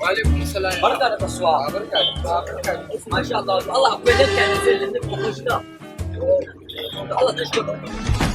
Alaikum salam. Barka da kasuwa. Barka da. Masha Allah. Allah akwai da kyanu sai da kuma shi da. Allah ta shi.